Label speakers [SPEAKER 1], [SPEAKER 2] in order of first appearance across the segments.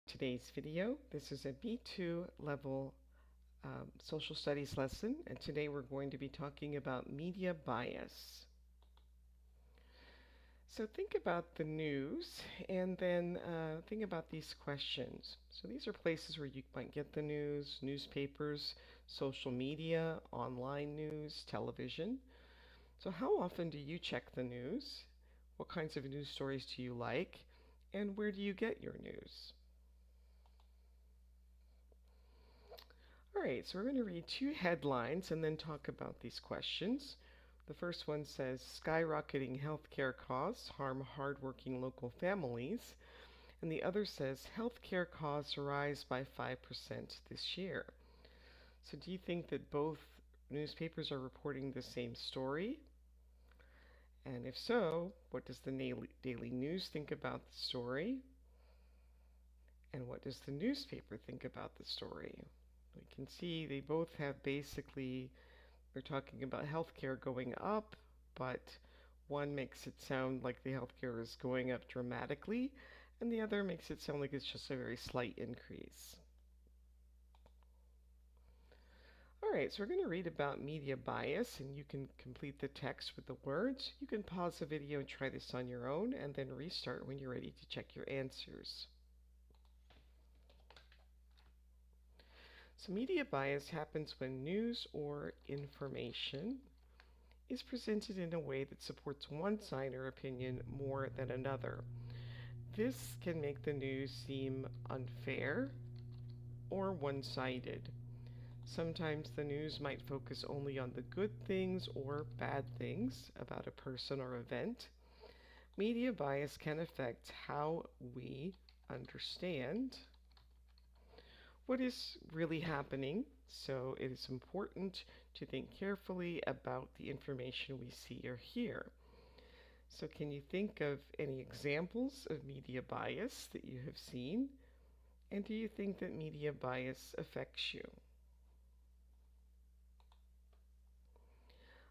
[SPEAKER 1] today's video. This is a B2 level social studies lesson, and today we're going to be talking about media bias. So think about the news and then think about these questions. So these are places where you might get the news: newspapers, social media, online news, television. So how often do you check the news? What kinds of news stories do you like? And where do you get your news? All right, so we're going to read two headlines and then talk about these questions. The first one says skyrocketing healthcare costs harm hardworking local families, and the other says healthcare costs rise by 5% this year. So, do you think that both newspapers are reporting the same story? And if so, what does the daily news think about the story? And what does the newspaper think about the story? We can see they both have basically, they're talking about healthcare going up, but one makes it sound like the healthcare is going up dramatically, and the other makes it sound like it's just a very slight increase. All right, so we're going to read about media bias, and you can complete the text with the words. You can pause the video and try this on your own, and then restart when you're ready to check your answers. So media bias happens when news or information is presented in a way that supports one side or opinion more than another. This can make the news seem unfair or one-sided. Sometimes the news might focus only on the good things or bad things about a person or event. Media bias can affect how we understand what is really happening, so it is important to think carefully about the information we see or hear. So can you think of any examples of media bias that you have seen? And do you think that media bias affects you?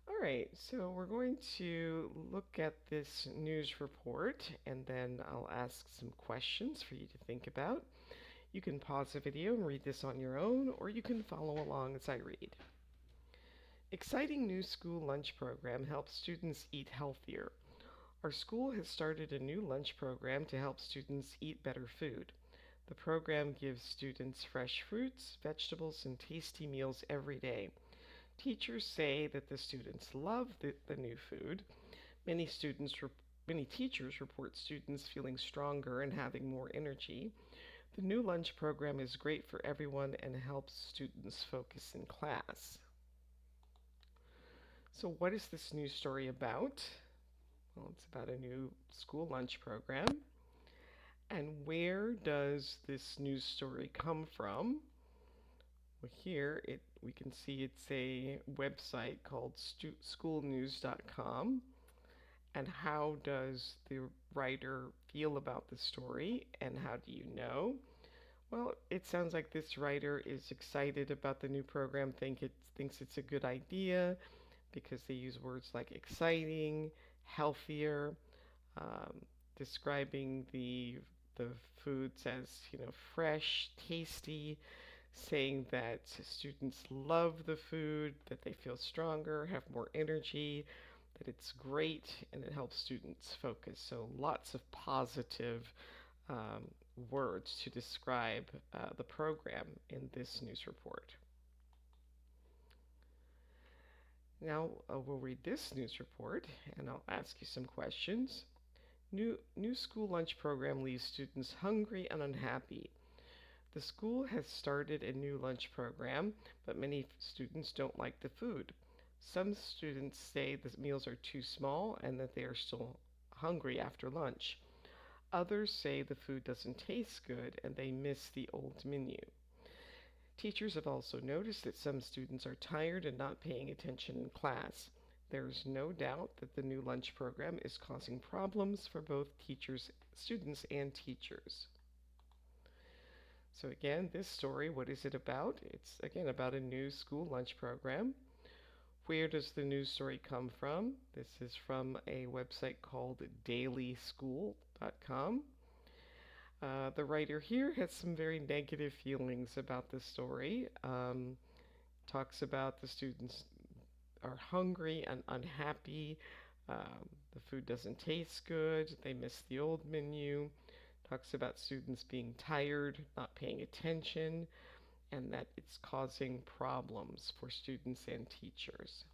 [SPEAKER 1] All right, so we're going to look at this news report and then I'll ask some questions for you to think about. You can pause the video and read this on your own, or you can follow along as I read. Exciting new school lunch program helps students eat healthier. Our school has started a new lunch program to help students eat better food. The program gives students fresh fruits, vegetables, and tasty meals every day. Teachers say that the students love the new food. Many teachers report students feeling stronger and having more energy. The new lunch program is great for everyone and helps students focus in class. So what is this news story about? Well, it's about a new school lunch program. And where does this news story come from? Well, here we can see it's a website called schoolnews.com. And how does the writer feel about the story, and how do you know? Well, it sounds like this writer is excited about the new program, thinks it's a good idea because they use words like exciting, healthier, um, describing the foods as, fresh, tasty, saying that students love the food, that they feel stronger, have more energy, that it's great, and it helps students focus. So lots of positive um, words to describe the program in this news report. Now we'll read this news report and I'll ask you some questions. New school lunch program leaves students hungry and unhappy. The school has started a new lunch program, but many students don't like the food. Some students say the meals are too small and that they are still hungry after lunch. Others say the food doesn't taste good and they miss the old menu. Teachers have also noticed that some students are tired and not paying attention in class. There is no doubt that the new lunch program is causing problems for both students and teachers. So again, this story, what is it about? It's again about a new school lunch program. Where does the news story come from? This is from a website called dailyschool.com. The writer here has some very negative feelings about this story. Talks about the students are hungry and unhappy. The food doesn't taste good. They miss the old menu. Talks about students being tired, not paying attention, and that it's causing problems for students and teachers.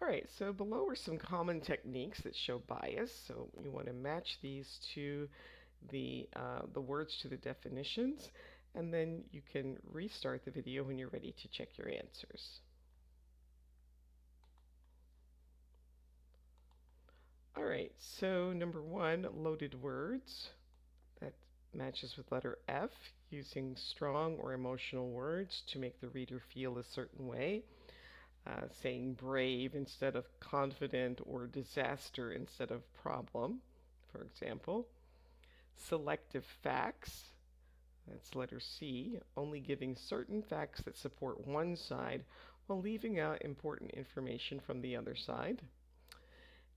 [SPEAKER 1] All right, so below are some common techniques that show bias. So you want to match these to the words to the definitions, and then you can restart the video when you're ready to check your answers. All right, so number one, loaded words. That matches with letter F, using strong or emotional words to make the reader feel a certain way. Saying brave instead of confident or disaster instead of problem, for example. Selective facts, that's letter C, only giving certain facts that support one side while leaving out important information from the other side.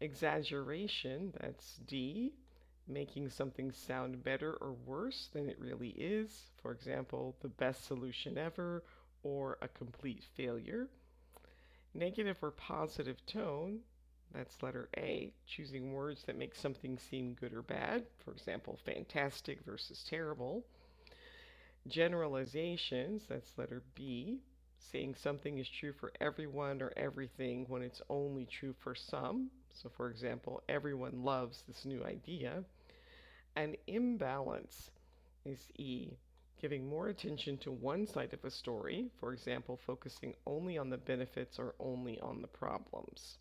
[SPEAKER 1] Exaggeration, that's D, making something sound better or worse than it really is. For example, the best solution ever or a complete failure. Negative or positive tone, that's letter A, choosing words that make something seem good or bad. For example, fantastic versus terrible. Generalizations, that's letter B, saying something is true for everyone or everything when it's only true for some. So, for example, everyone loves this new idea. And imbalance is E, giving more attention to one side of a story, for example, focusing only on the benefits or only on the problems.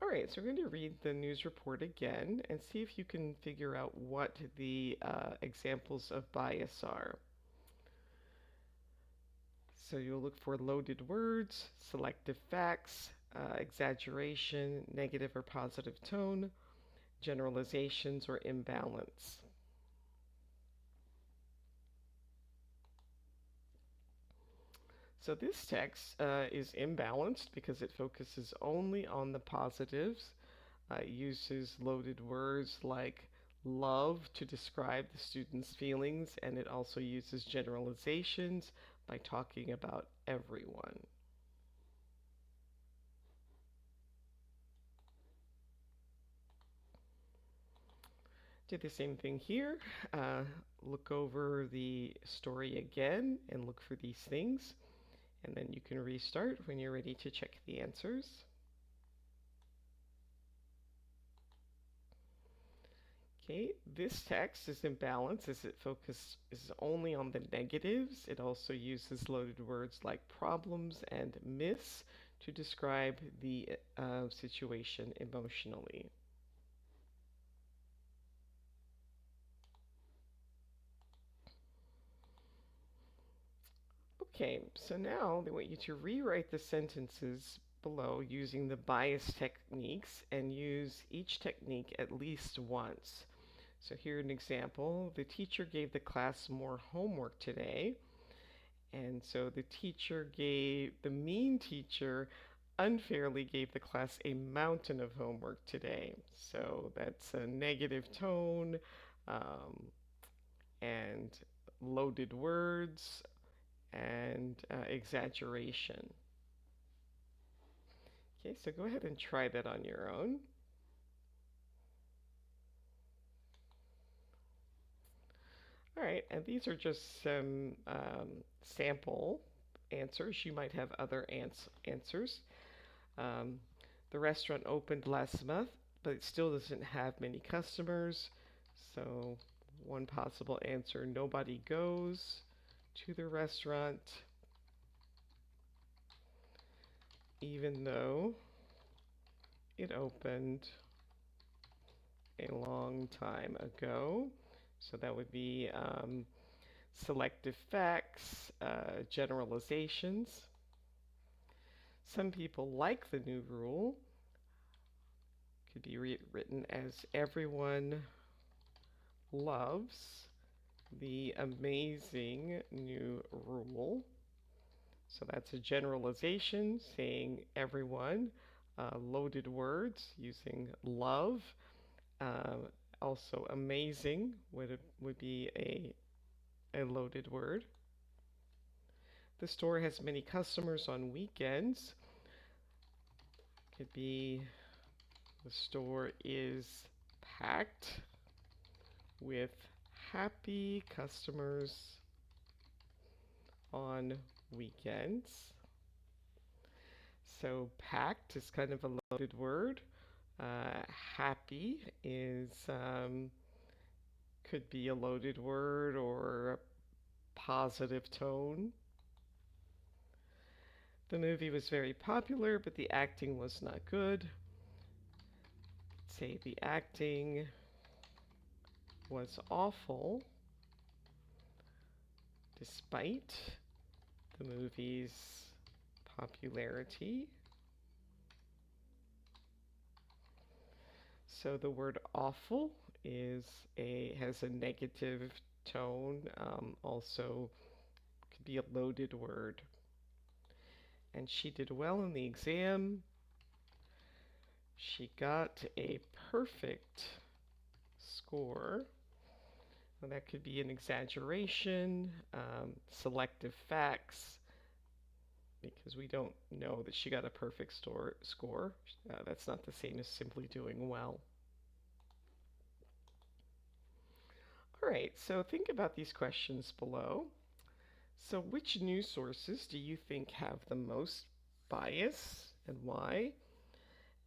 [SPEAKER 1] All right, so we're going to read the news report again and see if you can figure out what the examples of bias are. So you'll look for loaded words, selective facts, exaggeration, negative or positive tone, generalizations, or imbalance. So this text is imbalanced because it focuses only on the positives. It uses loaded words like love to describe the student's feelings, and it also uses generalizations by talking about everyone. Do the same thing here. Look over the story again and look for these things. And then you can restart when you're ready to check the answers. Okay, this text is imbalanced as it focuses only on the negatives. It also uses loaded words like problems and miss to describe the situation emotionally. Okay, so now they want you to rewrite the sentences below using the bias techniques and use each technique at least once. So here's an example. The teacher gave the class more homework today. And so the mean teacher unfairly gave the class a mountain of homework today. So that's a negative tone um, and loaded words and exaggeration. Okay, so go ahead and try that on your own. All right, and these are just some sample answers. You might have other answers. Um, the restaurant opened last month, but it still doesn't have many customers. So, one possible answer, nobody goes to the restaurant even though it opened a long time ago. So that would be selective facts, generalizations. Some people like the new rule. Could be written as everyone loves the amazing new rule. So that's a generalization, saying everyone. Loaded words, using love. Uh, Also, amazing would be a loaded word. The store has many customers on weekends. Could be the store is packed with happy customers on weekends. So packed is kind of a loaded word. Uh, Happy is could be a loaded word or a positive tone. The movie was very popular, but the acting was not good. Say the acting was awful despite the movie's popularity. So the word awful is a has a negative tone. Also could be a loaded word. And she did well in the exam. She got a perfect score. Well, that could be an exaggeration, selective facts, because we don't know that she got a perfect score. That's not the same as simply doing well. All right, so think about these questions below. So, which news sources do you think have the most bias and why?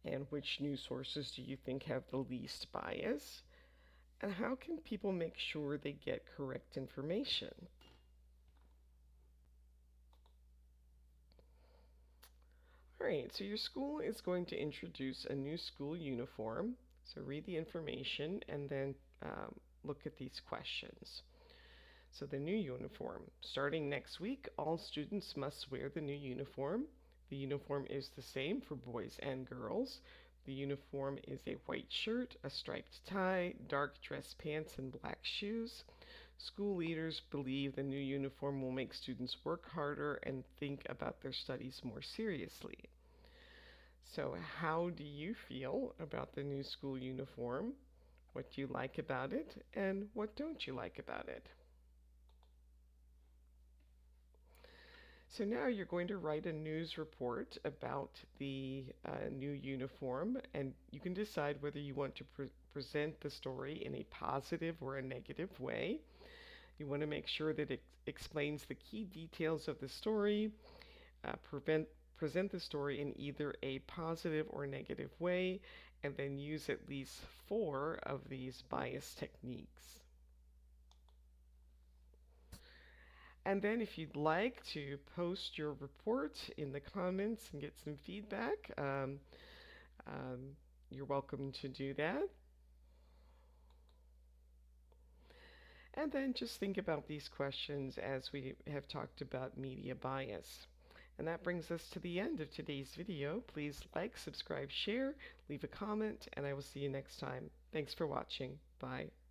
[SPEAKER 1] And which news sources do you think have the least bias? And how can people make sure they get correct information? All right, so your school is going to introduce a new school uniform. So read the information and then look at these questions. So the new uniform. Starting next week, all students must wear the new uniform. The uniform is the same for boys and girls. The uniform is a white shirt, a striped tie, dark dress pants, and black shoes. School leaders believe the new uniform will make students work harder and think about their studies more seriously. So, how do you feel about the new school uniform? What do you like about it, and what don't you like about it? So now you're going to write a news report about the new uniform, and you can decide whether you want to present the story in a positive or a negative way. You want to make sure that it explains the key details of the story, present the story in either a positive or negative way, and then use at least 4 of these bias techniques. And then if you'd like to post your report in the comments and get some feedback, um, you're welcome to do that. And then just think about these questions as we have talked about media bias. And that brings us to the end of today's video. Please like, subscribe, share, leave a comment, and I will see you next time. Thanks for watching. Bye.